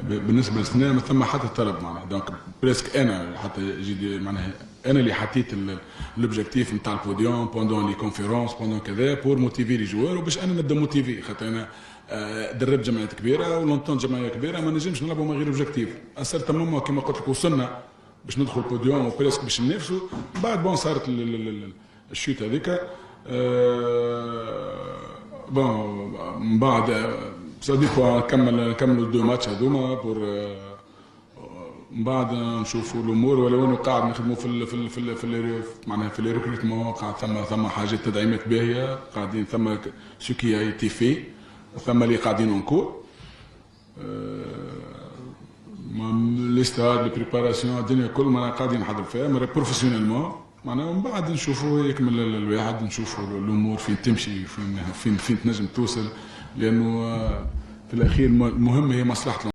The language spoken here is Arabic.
بالنسبه للسنه ما ثم حتى طلب معناها، دونك بريسك انا حتى جي معناها انا اللي حطيت لوبجيكتيف نتاع البوديوم بوندون لي كونفيرونس بوندون كذا بور موتيفي لي جوار، وباش انا نبدا موتيفي، خاطر انا دربت جمعيات كبيره ولونتون جمعيه كبيره ما نجمش نلعبوا من غير اوبجيكتيف. اثرت موما كما قلت لك وصلنا باش ندخل البوديوم وبريسك باش ننافسوا، بعد بون صارت الشوت هذيك. بون من بعد صديق نكملوا الدو ماتش هذوما بور من بعد نشوفوا الامور، ولو انه قاعد نخدموا في معناها في الريكروتمون، قاعد ثم حاجات تدعيمات باهيه قاعدين، ثم سوكي اي تي في، ثم اللي قاعدين اونكور ليستاد البريباراسيون الدنيا كل ما قاعدين نحضروا فيها بروفيسيونيلمون معناها. ومن بعد نشوفوا يكمل الواحد، نشوفوا الامور فين تمشي، فين تنجم توصل، لانه في الاخير المهم هي مصلحه